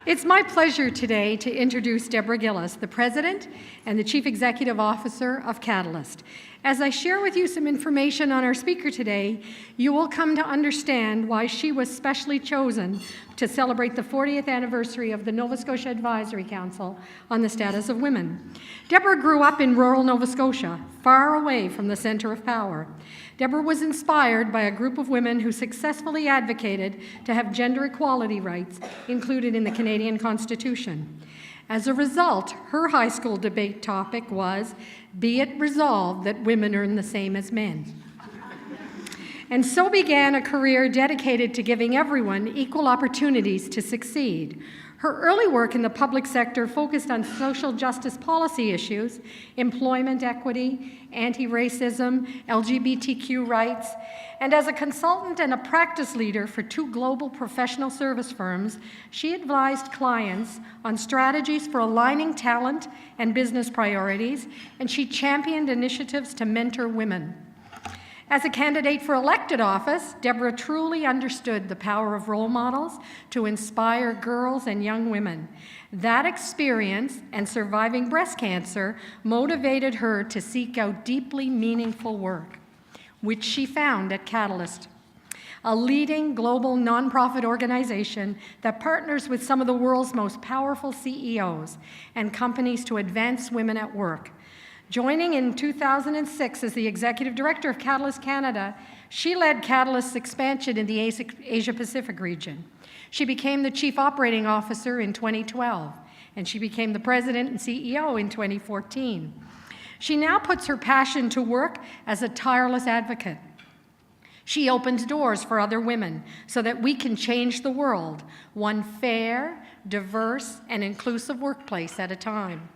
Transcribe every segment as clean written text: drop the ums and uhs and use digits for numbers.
It's my pleasure today to introduce Deborah Gillis, the President and the Chief Executive Officer of Catalyst. As I share with you some information on our speaker today, you will come to understand why she was specially chosen to celebrate the 40th anniversary of the Nova Scotia Advisory Council on the status of women. Deborah grew up in rural Nova Scotia, far away from the center of power. Deborah was inspired by a group of women who successfully advocated to have gender equality rights included in the Canadian Constitution. As a result, her high school debate topic was, "Be it resolved that women earn the same as men." And so began a career dedicated to giving everyone equal opportunities to succeed. Her early work in the public sector focused on social justice policy issues, employment equity, anti-racism, LGBTQ rights, and as a consultant and a practice leader for 2 global professional service firms, she advised clients on strategies for aligning talent and business priorities, and she championed initiatives to mentor women. As a candidate for elected office, Deborah truly understood the power of role models to inspire girls and young women. That experience and surviving breast cancer motivated her to seek out deeply meaningful work, which she found at Catalyst, a leading global nonprofit organization that partners with some of the world's most powerful CEOs and companies to advance women at work. Joining in 2006 as the Executive Director of Catalyst Canada, she led Catalyst's expansion in the Asia-Pacific region. She became the Chief Operating Officer in 2012, and she became the President and CEO in 2014. She now puts her passion to work as a tireless advocate. She opens doors for other women so that we can change the world, one fair, diverse, and inclusive workplace at a time.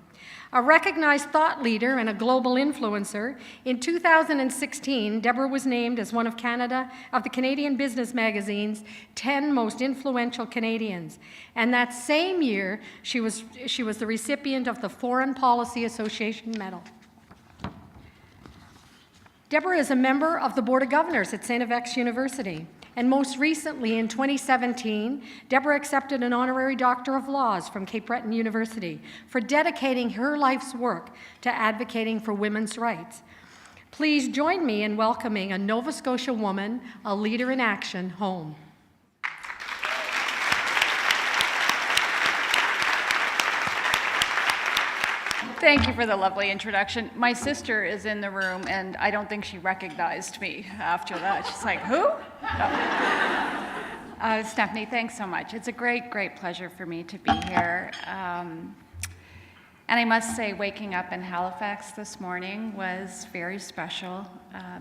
A recognized thought leader and a global influencer, in 2016, Deborah was named as one of the Canadian Business Magazine's 10 most influential Canadians. And that same year, she was the recipient of the Foreign Policy Association Medal. Deborah is a member of the Board of Governors at St. FX University. And most recently, in 2017, Deborah accepted an honorary Doctor of Laws from Cape Breton University for dedicating her life's work to advocating for women's rights. Please join me in welcoming a Nova Scotia woman, a leader in action, home. Thank you for the lovely introduction. My sister is in the room, and I don't think she recognized me after that. She's like, who? No. Stephanie, thanks so much. It's a great, great pleasure for me to be here. And I must say, waking up in Halifax this morning was very special.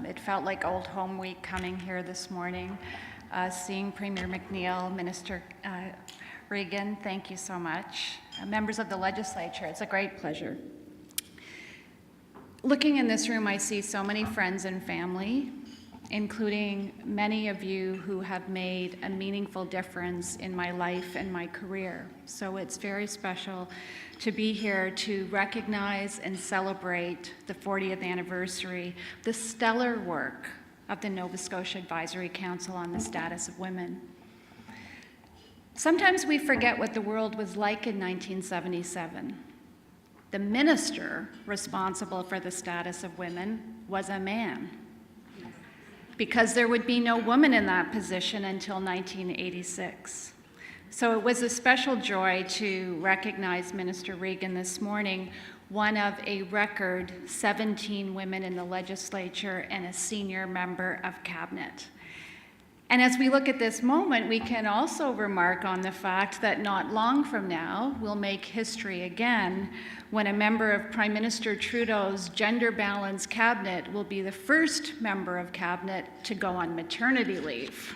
It felt like old home week coming here this morning, seeing Premier McNeil, Minister Regan, thank you so much. Members of the legislature, it's a great pleasure. Looking in this room, I see so many friends and family, including many of you who have made a meaningful difference in my life and my career. So it's very special to be here to recognize and celebrate the 40th anniversary, the stellar work of the Nova Scotia Advisory Council on the status of women. Sometimes we forget what the world was like in 1977. The minister responsible for the status of women was a man, because there would be no woman in that position until 1986. So it was a special joy to recognize Minister Regan this morning, one of a record 17 women in the legislature and a senior member of cabinet. And as we look at this moment, we can also remark on the fact that not long from now, we'll make history again when a member of Prime Minister Trudeau's gender-balanced cabinet will be the first member of cabinet to go on maternity leave.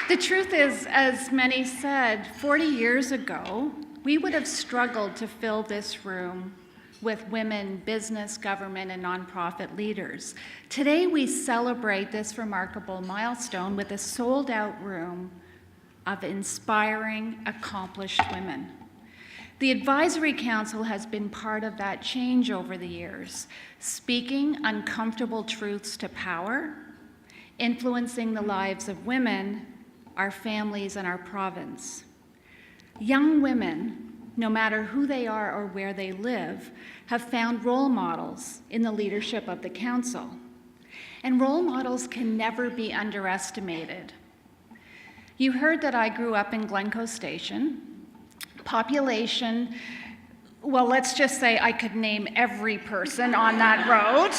The truth is, as many said, 40 years ago, we would have struggled to fill this room with women business, government, and nonprofit leaders. Today, we celebrate this remarkable milestone with a sold-out room of inspiring, accomplished women. The Advisory Council has been part of that change over the years, speaking uncomfortable truths to power, influencing the lives of women, our families, and our province. Young women, no matter who they are or where they live, have found role models in the leadership of the Council. And role models can never be underestimated. You heard that I grew up in Glencoe Station. Population, well, let's just say I could name every person on that road,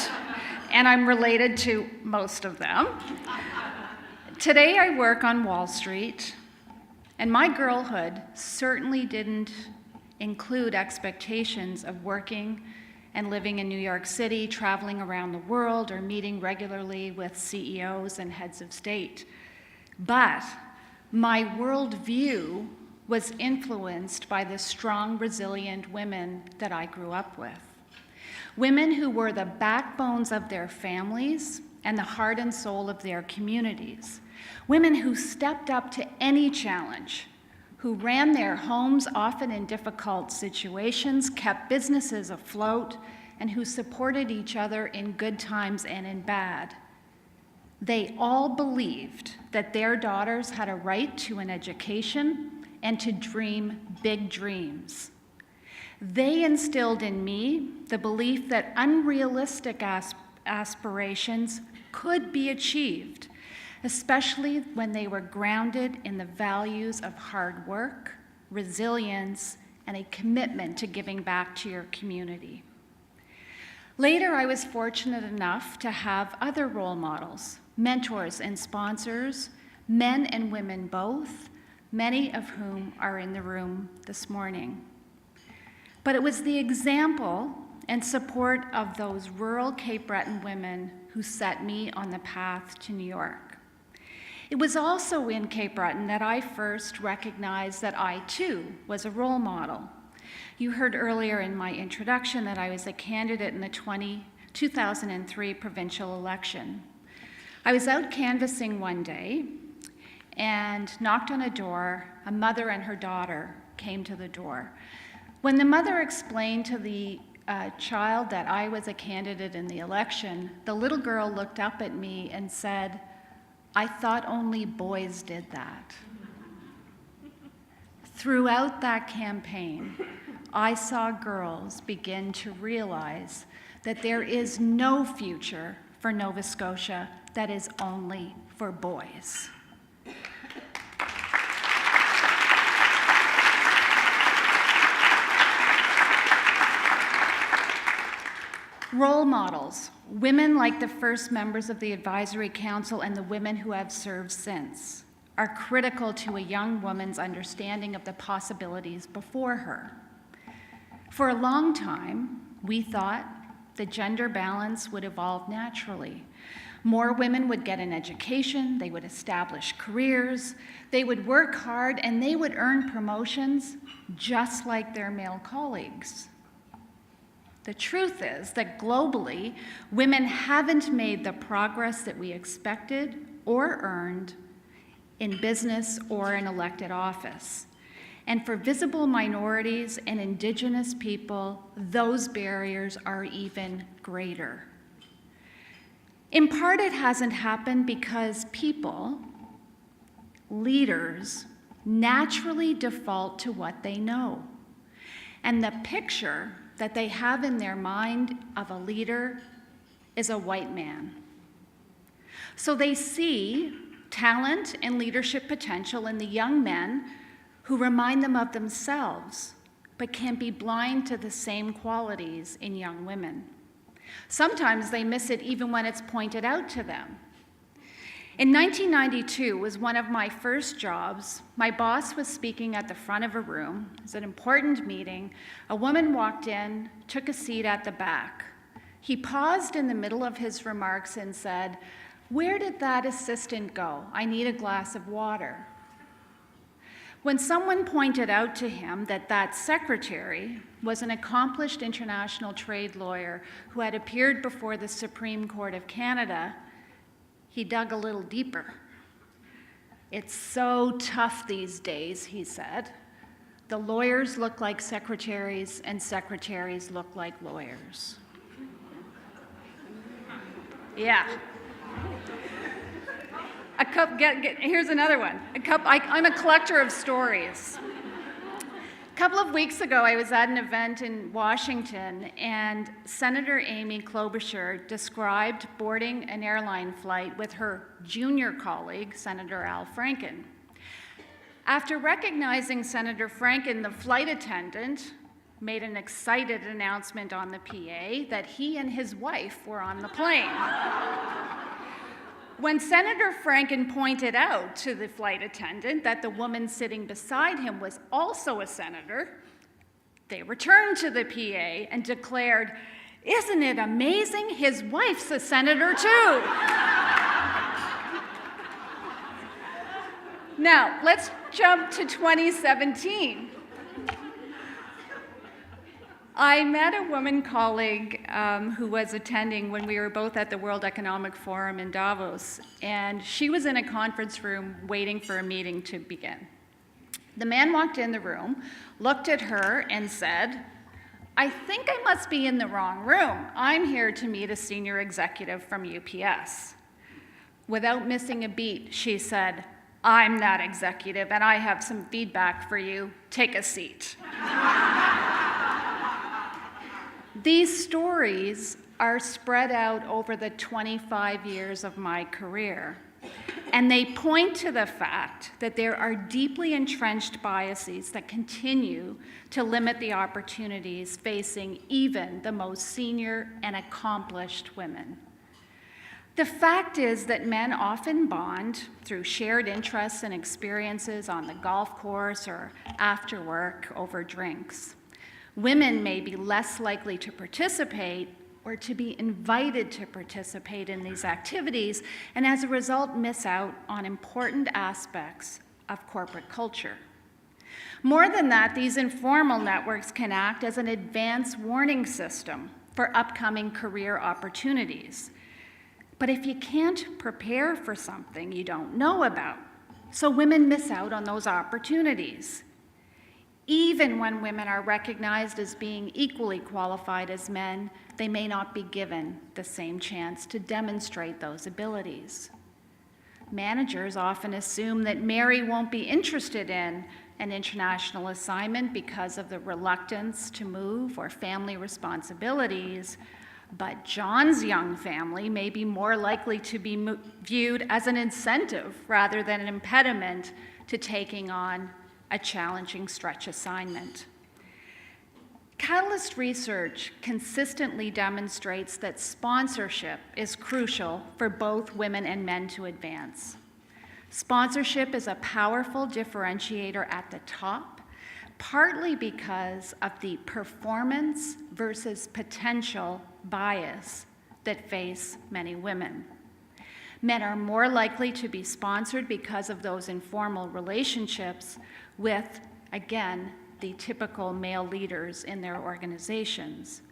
and I'm related to most of them. Today I work on Wall Street, and my girlhood certainly didn't include expectations of working and living in New York City, traveling around the world, or meeting regularly with CEOs and heads of state. But my worldview was influenced by the strong, resilient women that I grew up with. Women who were the backbones of their families and the heart and soul of their communities. Women who stepped up to any challenge, who ran their homes often in difficult situations, kept businesses afloat, and who supported each other in good times and in bad. They all believed that their daughters had a right to an education and to dream big dreams. They instilled in me the belief that unrealistic aspirations could be achieved, especially when they were grounded in the values of hard work, resilience, and a commitment to giving back to your community. Later, I was fortunate enough to have other role models, mentors and sponsors, men and women both, many of whom are in the room this morning. But it was the example and support of those rural Cape Breton women who set me on the path to New York. It was also in Cape Breton that I first recognized that I too was a role model. You heard earlier in my introduction that I was a candidate in the 2003 provincial election. I was out canvassing one day and knocked on a door. A mother and her daughter came to the door. When the mother explained to the child that I was a candidate in the election, the little girl looked up at me and said, "I thought only boys did that." Throughout that campaign, I saw girls begin to realize that there is no future for Nova Scotia that is only for boys. Role models, women like the first members of the Advisory Council and the women who have served since, are critical to a young woman's understanding of the possibilities before her. For a long time, we thought the gender balance would evolve naturally. More women would get an education, they would establish careers, they would work hard, and they would earn promotions just like their male colleagues. The truth is that globally, women haven't made the progress that we expected or earned in business or in elected office. And for visible minorities and Indigenous people, those barriers are even greater. In part, it hasn't happened because people, leaders, naturally default to what they know. And the picture that they have in their mind of a leader is a white man. So they see talent and leadership potential in the young men who remind them of themselves, but can be blind to the same qualities in young women. Sometimes they miss it even when it's pointed out to them. In 1992 was one of my first jobs. My boss was speaking at the front of a room. It was an important meeting. A woman walked in, took a seat at the back. He paused in the middle of his remarks and said, "Where did that assistant go? I need a glass of water." When someone pointed out to him that that secretary was an accomplished international trade lawyer who had appeared before the Supreme Court of Canada, he dug a little deeper. "It's so tough these days," he said. "The lawyers look like secretaries and secretaries look like lawyers." Yeah. Here's another one. I'm a collector of stories. A couple of weeks ago, I was at an event in Washington, and Senator Amy Klobuchar described boarding an airline flight with her junior colleague, Senator Al Franken. After recognizing Senator Franken, the flight attendant made an excited announcement on the PA that he and his wife were on the plane. When Senator Franken pointed out to the flight attendant that the woman sitting beside him was also a senator, they returned to the PA and declared, "Isn't it amazing? His wife's a senator too." Now, let's jump to 2017. I met a woman colleague who was attending when we were both at the World Economic Forum in Davos, and she was in a conference room waiting for a meeting to begin. The man walked in the room, looked at her, and said, "I think I must be in the wrong room. I'm here to meet a senior executive from UPS." Without missing a beat, she said, "I'm that executive, and I have some feedback for you. Take a seat." These stories are spread out over the 25 years of my career, and they point to the fact that there are deeply entrenched biases that continue to limit the opportunities facing even the most senior and accomplished women. The fact is that men often bond through shared interests and experiences on the golf course or after work over drinks. Women may be less likely to participate or to be invited to participate in these activities, and as a result miss out on important aspects of corporate culture. More than that, these informal networks can act as an advance warning system for upcoming career opportunities. But if you can't prepare for something you don't know about, so women miss out on those opportunities. Even when women are recognized as being equally qualified as men, they may not be given the same chance to demonstrate those abilities. Managers often assume that Mary won't be interested in an international assignment because of the reluctance to move or family responsibilities, but John's young family may be more likely to be viewed as an incentive rather than an impediment to taking on a challenging stretch assignment. Catalyst research consistently demonstrates that sponsorship is crucial for both women and men to advance. Sponsorship is a powerful differentiator at the top, partly because of the performance versus potential bias that face many women. Men are more likely to be sponsored because of those informal relationships with, again, the typical male leaders in their organizations.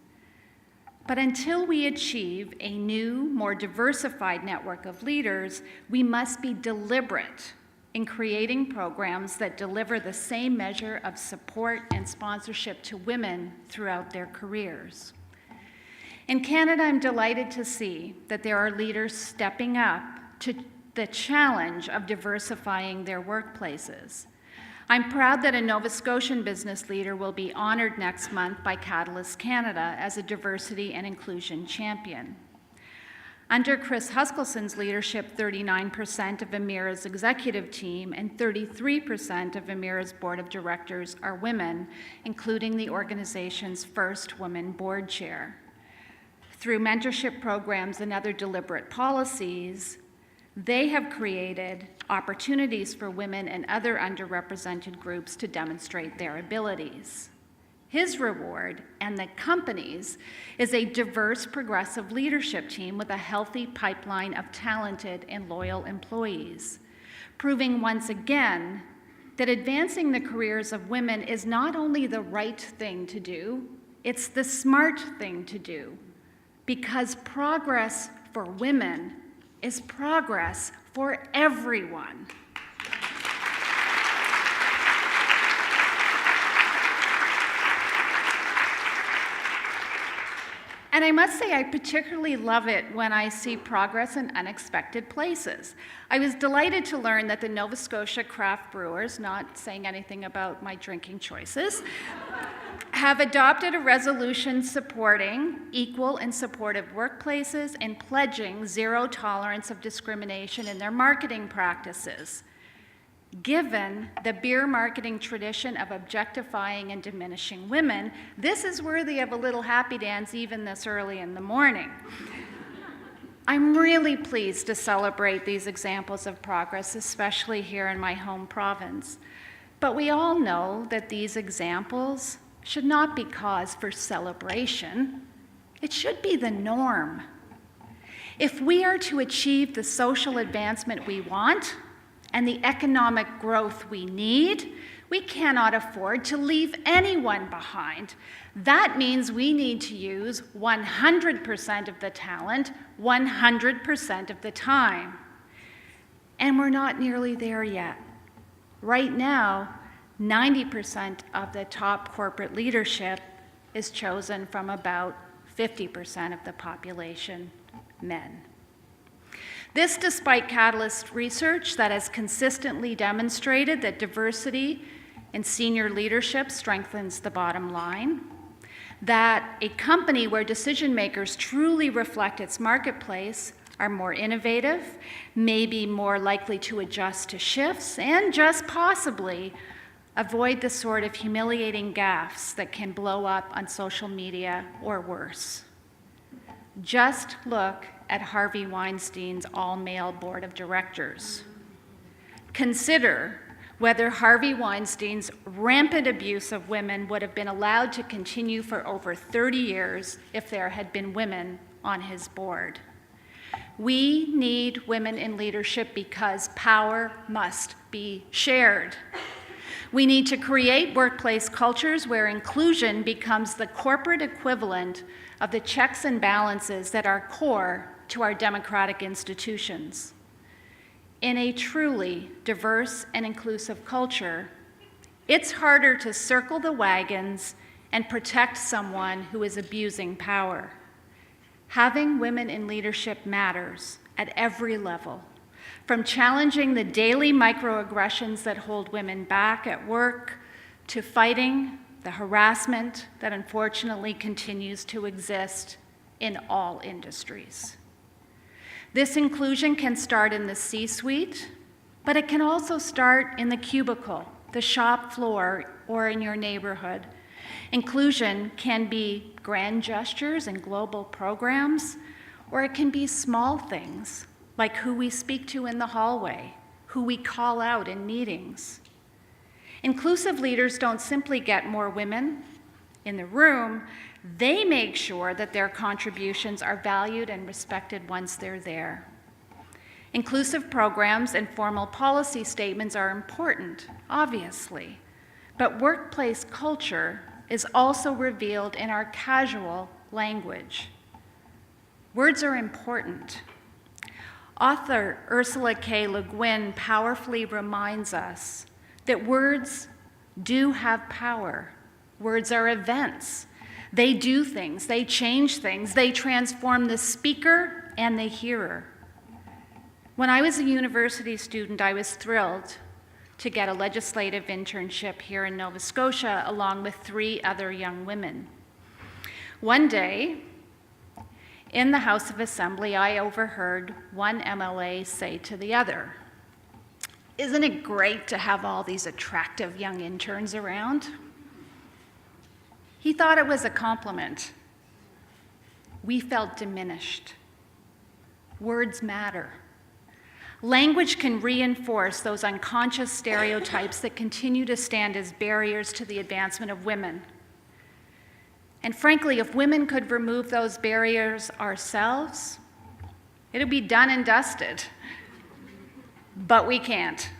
But until we achieve a new, more diversified network of leaders, we must be deliberate in creating programs that deliver the same measure of support and sponsorship to women throughout their careers. In Canada, I'm delighted to see that there are leaders stepping up to the challenge of diversifying their workplaces. I'm proud that a Nova Scotian business leader will be honored next month by Catalyst Canada as a diversity and inclusion champion. Under Chris Huskelson's leadership, 39% of Emira's executive team and 33% of Emira's board of directors are women, including the organization's first woman board chair. Through mentorship programs and other deliberate policies, they have created opportunities for women and other underrepresented groups to demonstrate their abilities. His reward, and the company's, is a diverse, progressive leadership team with a healthy pipeline of talented and loyal employees, proving once again that advancing the careers of women is not only the right thing to do, it's the smart thing to do, because progress for women is progress for everyone. And I must say, I particularly love it when I see progress in unexpected places. I was delighted to learn that the Nova Scotia craft brewers, not saying anything about my drinking choices, have adopted a resolution supporting equal and supportive workplaces and pledging zero tolerance of discrimination in their marketing practices. Given the beer marketing tradition of objectifying and diminishing women, this is worthy of a little happy dance even this early in the morning. I'm really pleased to celebrate these examples of progress, especially here in my home province. But we all know that these examples should not be cause for celebration. It should be the norm. If we are to achieve the social advancement we want, and the economic growth we need, we cannot afford to leave anyone behind. That means we need to use 100% of the talent, 100% of the time. And we're not nearly there yet. Right now, 90% of the top corporate leadership is chosen from about 50% of the population, men. This despite Catalyst research that has consistently demonstrated that diversity in senior leadership strengthens the bottom line, that a company where decision makers truly reflect its marketplace are more innovative, may be more likely to adjust to shifts, and just possibly avoid the sort of humiliating gaffes that can blow up on social media or worse. Just look at Harvey Weinstein's all-male board of directors. Consider whether Harvey Weinstein's rampant abuse of women would have been allowed to continue for over 30 years if there had been women on his board. We need women in leadership because power must be shared. We need to create workplace cultures where inclusion becomes the corporate equivalent of the checks and balances that are core to our democratic institutions. In a truly diverse and inclusive culture, it's harder to circle the wagons and protect someone who is abusing power. Having women in leadership matters at every level, from challenging the daily microaggressions that hold women back at work to fighting the harassment that unfortunately continues to exist in all industries. This inclusion can start in the C-suite, but it can also start in the cubicle, the shop floor, or in your neighborhood. Inclusion can be grand gestures and global programs, or it can be small things, like who we speak to in the hallway, who we call out in meetings. Inclusive leaders don't simply get more women in the room, they make sure that their contributions are valued and respected once they're there. Inclusive programs and formal policy statements are important, obviously, but workplace culture is also revealed in our casual language. Words are important. Author Ursula K. Le Guin powerfully reminds us that words do have power. Words are events. They do things, they change things, they transform the speaker and the hearer. When I was a university student, I was thrilled to get a legislative internship here in Nova Scotia along with 3 other young women. One day, in the House of Assembly, I overheard one MLA say to the other, "Isn't it great to have all these attractive young interns around?" He thought it was a compliment. We felt diminished. Words matter. Language can reinforce those unconscious stereotypes that continue to stand as barriers to the advancement of women. And frankly, if women could remove those barriers ourselves, it'd be done and dusted. But we can't.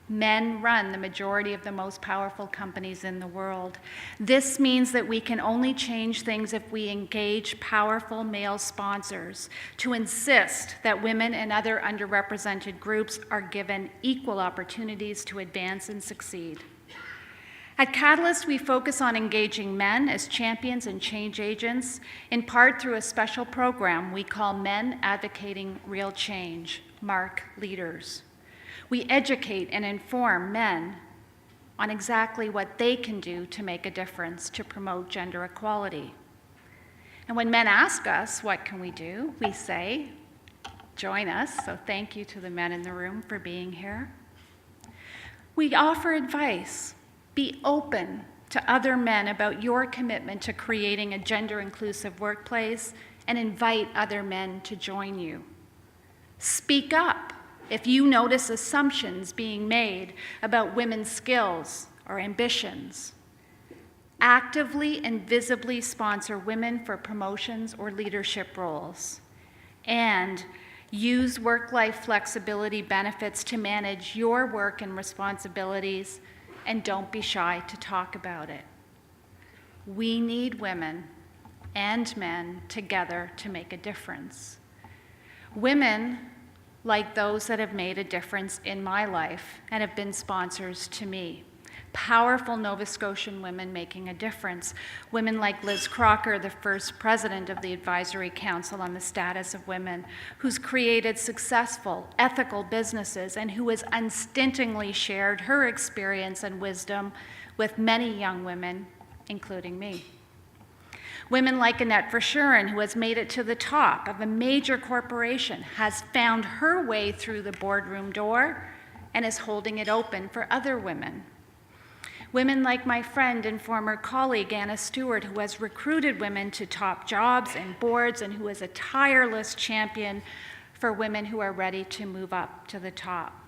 Men run the majority of the most powerful companies in the world. This means that we can only change things if we engage powerful male sponsors to insist that women and other underrepresented groups are given equal opportunities to advance and succeed. At Catalyst, we focus on engaging men as champions and change agents, in part through a special program we call Men Advocating Real Change, MARC Leaders. We educate and inform men on exactly what they can do to make a difference to promote gender equality. And when men ask us, what can we do? We say, join us. So thank you to the men in the room for being here. We offer advice. Be open to other men about your commitment to creating a gender-inclusive workplace and invite other men to join you. Speak up if you notice assumptions being made about women's skills or ambitions. Actively and visibly sponsor women for promotions or leadership roles. And use work-life flexibility benefits to manage your work and responsibilities, and don't be shy to talk about it. We need women and men together to make a difference. Women like those that have made a difference in my life and have been sponsors to me. Powerful Nova Scotian women making a difference. Women like Liz Crocker, the first president of the Advisory Council on the Status of Women, who's created successful, ethical businesses and who has unstintingly shared her experience and wisdom with many young women, including me. Women like Annette Verschuren, who has made it to the top of a major corporation, has found her way through the boardroom door and is holding it open for other women. Women like my friend and former colleague, Anna Stewart, who has recruited women to top jobs and boards and who is a tireless champion for women who are ready to move up to the top.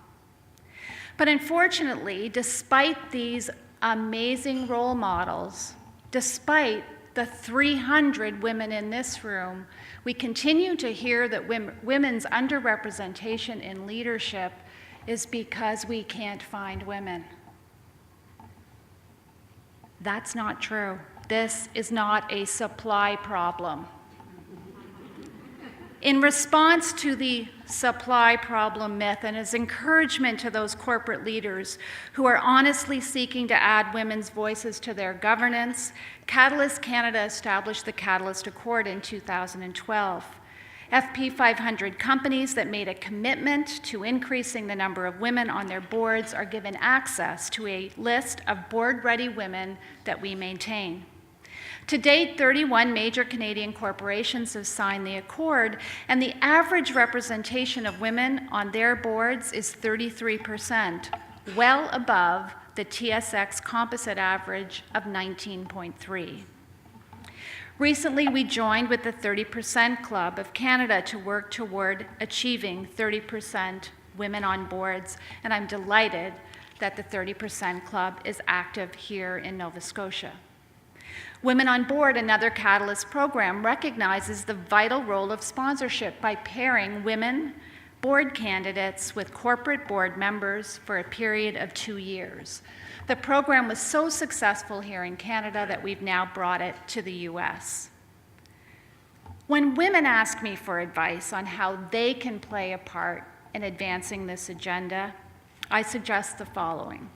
But unfortunately, despite these amazing role models, despite the 300 women in this room, we continue to hear that women's underrepresentation in leadership is because we can't find women. That's not true. This is not a supply problem. In response to the supply problem myth and as encouragement to those corporate leaders who are honestly seeking to add women's voices to their governance, Catalyst Canada established the Catalyst Accord in 2012. FP 500 companies that made a commitment to increasing the number of women on their boards are given access to a list of board-ready women that we maintain. To date, 31 major Canadian corporations have signed the accord, and the average representation of women on their boards is 33%, well above the TSX composite average of 19.3%. Recently, we joined with the 30% Club of Canada to work toward achieving 30% women on boards, and I'm delighted that the 30% Club is active here in Nova Scotia. Women on Board, another Catalyst program, recognizes the vital role of sponsorship by pairing women board candidates with corporate board members for a period of 2 years. The program was so successful here in Canada that we've now brought it to the US. When women ask me for advice on how they can play a part in advancing this agenda, I suggest the following.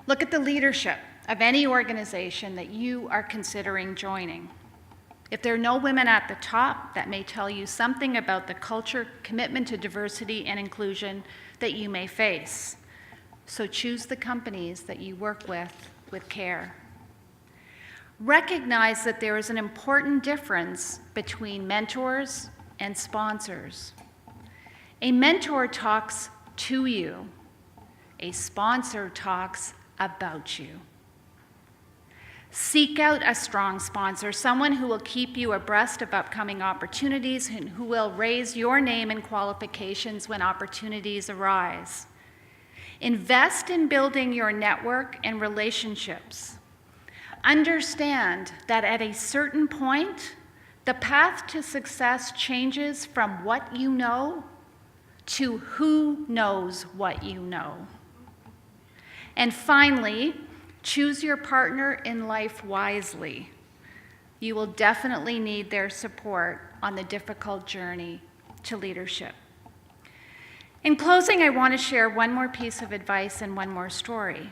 Look at the leadership of any organization that you are considering joining. If there are no women at the top, that may tell you something about the culture, commitment to diversity and inclusion that you may face. So choose the companies that you work with care. Recognize that there is an important difference between mentors and sponsors. A mentor talks to you. A sponsor talks about you. Seek out a strong sponsor, someone who will keep you abreast of upcoming opportunities and who will raise your name and qualifications when opportunities arise. Invest in building your network and relationships. Understand that at a certain point, the path to success changes from what you know to who knows what you know. And finally, choose your partner in life wisely. You will definitely need their support on the difficult journey to leadership. In closing, I want to share one more piece of advice and one more story.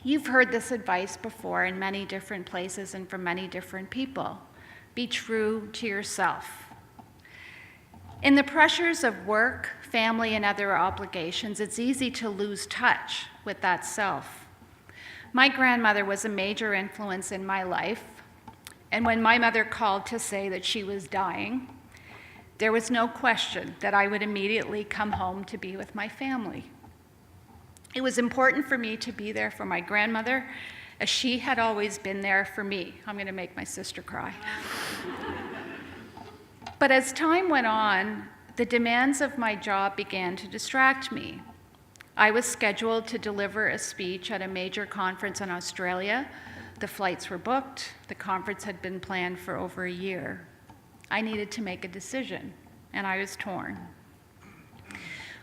You've heard this advice before in many different places and from many different people. Be true to yourself. In the pressures of work, family, and other obligations, it's easy to lose touch with that self. My grandmother was a major influence in my life, and when my mother called to say that she was dying, there was no question that I would immediately come home to be with my family. It was important for me to be there for my grandmother, as she had always been there for me. I'm going to make my sister cry. But as time went on, the demands of my job began to distract me. I was scheduled to deliver a speech at a major conference in Australia. The flights were booked. The conference had been planned for over a year. I needed to make a decision, and I was torn.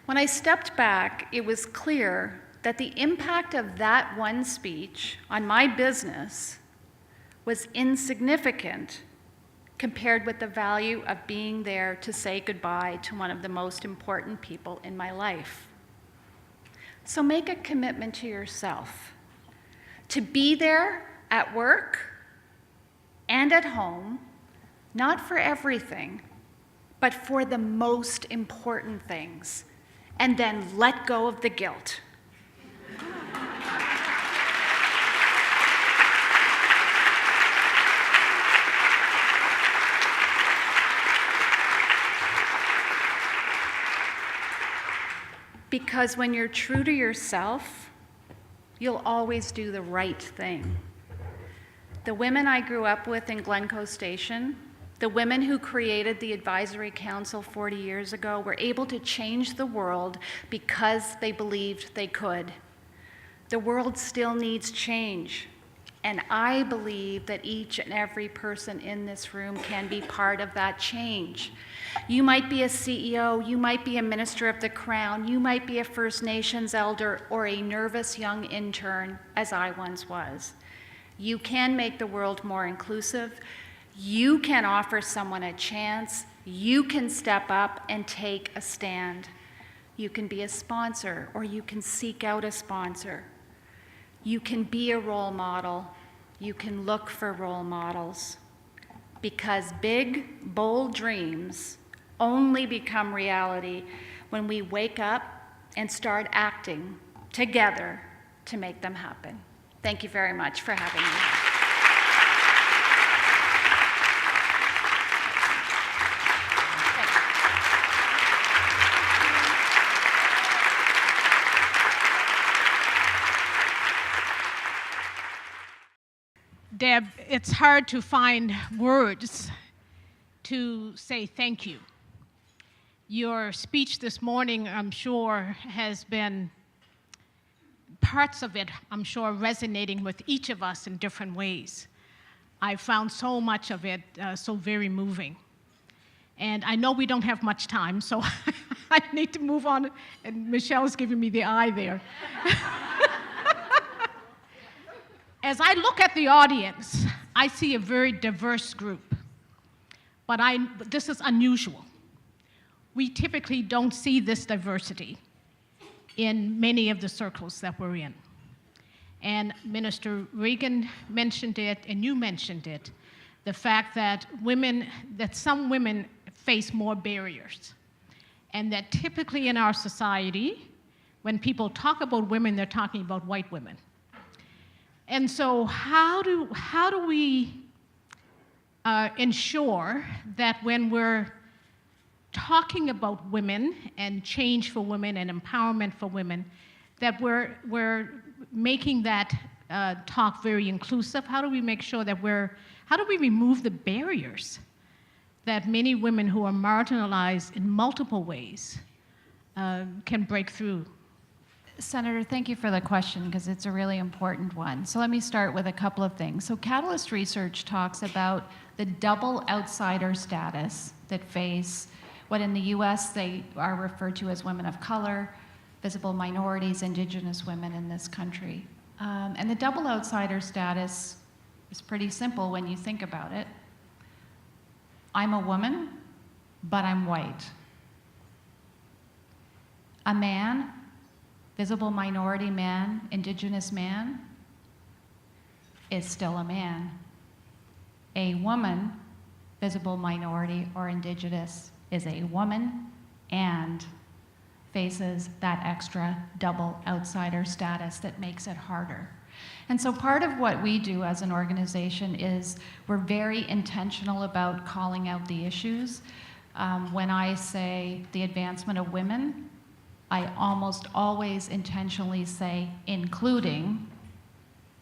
When I stepped back, it was clear that the impact of that one speech on my business was insignificant compared with the value of being there to say goodbye to one of the most important people in my life. So make a commitment to yourself to be there at work and at home, not for everything, but for the most important things, and then let go of the guilt. Because when you're true to yourself, you'll always do the right thing. The women I grew up with in Glencoe Station, the women who created the Advisory Council 40 years ago, were able to change the world because they believed they could. The world still needs change, and I believe that each and every person in this room can be part of that change. You might be a CEO, you might be a minister of the Crown, you might be a First Nations elder or a nervous young intern, as I once was. You can make the world more inclusive. You can offer someone a chance. You can step up and take a stand. You can be a sponsor, or you can seek out a sponsor. You can be a role model. You can look for role models. Because big, bold dreams only become reality when we wake up and start acting together to make them happen. Thank you very much for having me. Deb, it's hard to find words to say thank you. Your speech this morning, I'm sure, has been parts of it, I'm sure, resonating with each of us in different ways. I found so much of it so very moving. And I know we don't have much time, so I need to move on, and Michelle's giving me the eye there. As I look at the audience, I see a very diverse group, but this is unusual. We typically don't see this diversity in many of the circles that we're in. And Minister Reagan mentioned it, and you mentioned it, the fact that some women face more barriers, and that typically in our society, when people talk about women, they're talking about white women. And so how do we ensure that when we're talking about women and change for women and empowerment for women, that we're making that talk very inclusive? How do we make sure that how do we remove the barriers that many women who are marginalized in multiple ways can break through? Senator, thank you for the question, because it's a really important one. So let me start with a couple of things. So Catalyst research talks about the double outsider status that face what in the US they are referred to as women of color, visible minorities, Indigenous women in this country. And the double outsider status is pretty simple when you think about it. I'm a woman, but I'm white. A man, visible minority man, Indigenous man, is still a man. A woman, visible minority or indigenous, is a woman and faces that extra double outsider status that makes it harder. And so part of what we do as an organization is we're very intentional about calling out the issues. When I say the advancement of women, I almost always intentionally say including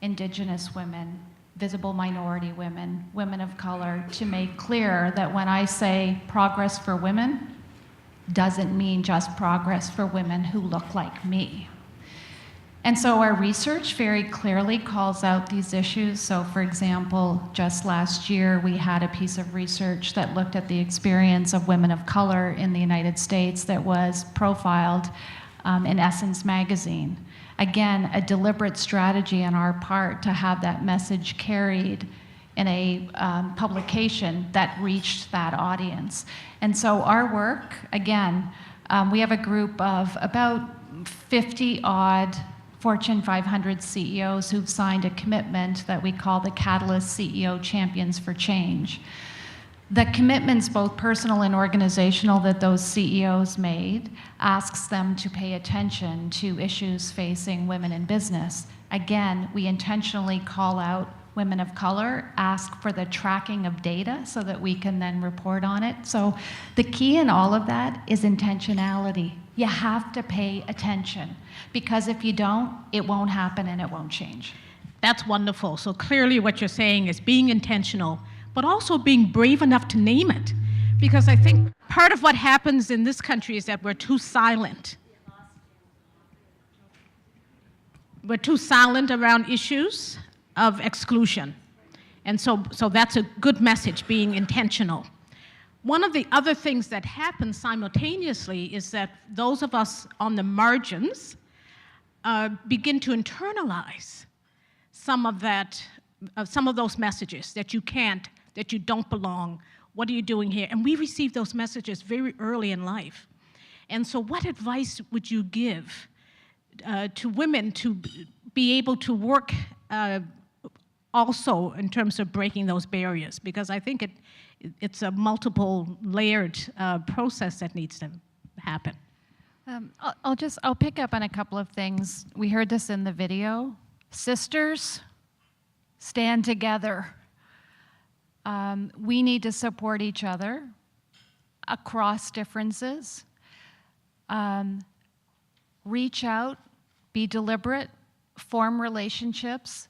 Indigenous women, visible minority women, women of color, to make clear that when I say progress for women, doesn't mean just progress for women who look like me. And so our research very clearly calls out these issues. So for example, just last year, we had a piece of research that looked at the experience of women of color in the United States that was profiled in Essence magazine. Again, a deliberate strategy on our part to have that message carried in a publication that reached that audience. And so our work, again, we have a group of about 50-odd Fortune 500 CEOs who've signed a commitment that we call the Catalyst CEO Champions for Change. The commitments, both personal and organizational, that those CEOs made asks them to pay attention to issues facing women in business. Again, we intentionally call out women of color, ask for the tracking of data so that we can then report on it. So the key in all of that is intentionality. You have to pay attention, because if you don't, it won't happen and it won't change. That's wonderful. So clearly what you're saying is being intentional, but also being brave enough to name it. Because I think part of what happens in this country is that we're too silent. We're too silent around issues of exclusion. And so that's a good message, being intentional. One of the other things that happens simultaneously is that those of us on the margins begin to internalize some of those messages that you can't, that you don't belong, what are you doing here? And we receive those messages very early in life. And so what advice would you give to women to be able to work also in terms of breaking those barriers? Because I think it's a multiple layered process that needs to happen. I'll pick up on a couple of things. We heard this in the video. Sisters, stand together. We need to support each other across differences. Reach out, be deliberate, form relationships,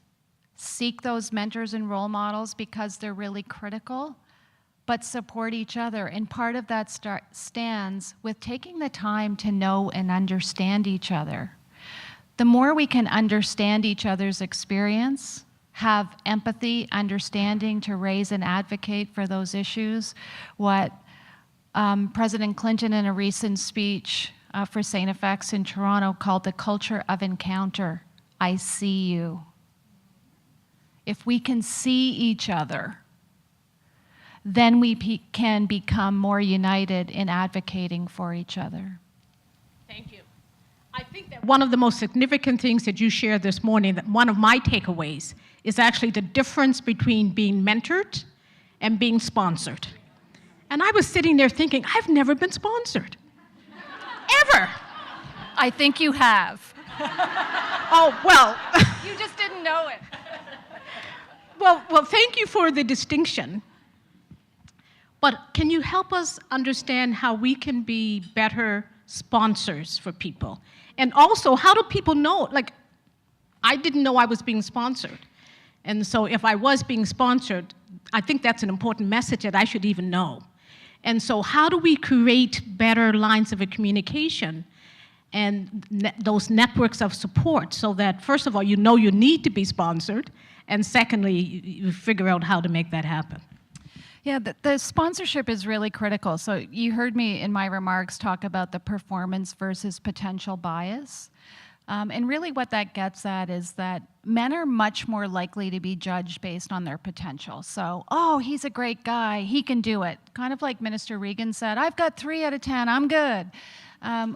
seek those mentors and role models because they're really critical, but support each other. And part of that stands with taking the time to know and understand each other. The more we can understand each other's experience, have empathy, understanding to raise and advocate for those issues, what President Clinton in a recent speech for St. FX in Toronto called the culture of encounter. I see you. If we can see each other, then we can become more united in advocating for each other. Thank you. I think that one of the most significant things that you shared this morning, that one of my takeaways, is actually the difference between being mentored and being sponsored. And I was sitting there thinking, I've never been sponsored. Ever. I think you have. Oh, well. You just didn't know it. Well, thank you for the distinction. But can you help us understand how we can be better sponsors for people? And also, how do people know? Like, I didn't know I was being sponsored. And so if I was being sponsored, I think that's an important message that I should even know. And so how do we create better lines of communication and those networks of support so that, first of all, you know you need to be sponsored, and secondly, you figure out how to make that happen? Yeah, the sponsorship is really critical. So you heard me in my remarks talk about the performance versus potential bias. And really what that gets at is that men are much more likely to be judged based on their potential. So, oh, he's a great guy, he can do it. Kind of like Minister Regan said, I've got 3 out of 10, I'm good.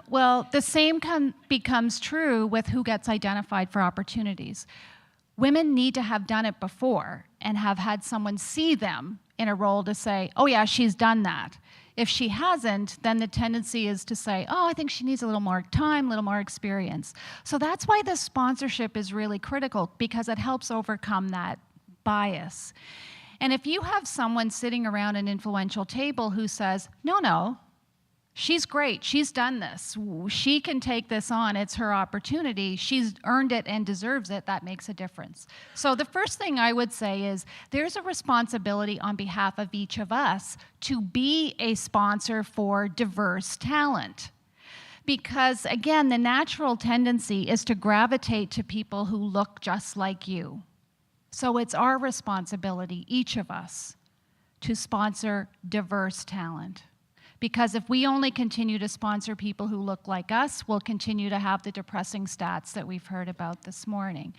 Well, the same becomes true with who gets identified for opportunities. women need to have done it before and have had someone see them in a role to say, oh yeah, she's done that. If she hasn't, then the tendency is to say, oh, I think she needs a little more time, a little more experience. So that's why the sponsorship is really critical, because it helps overcome that bias. And if you have someone sitting around an influential table who says, no, she's great, she's done this, she can take this on, it's her opportunity, she's earned it and deserves it, that makes a difference. So the first thing I would say is there's a responsibility on behalf of each of us to be a sponsor for diverse talent. Because again, the natural tendency is to gravitate to people who look just like you. So it's our responsibility, each of us, to sponsor diverse talent. Because if we only continue to sponsor people who look like us, we'll continue to have the depressing stats that we've heard about this morning.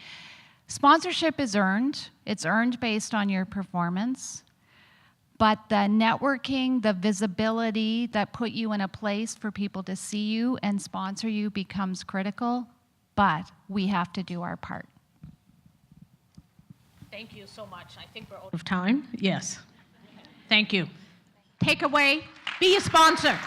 Sponsorship is earned. It's earned based on your performance. But the networking, the visibility that put you in a place for people to see you and sponsor you becomes critical, but we have to do our part. Thank you so much. I think we're out of time. Yes. Thank you. Takeaway, be a sponsor.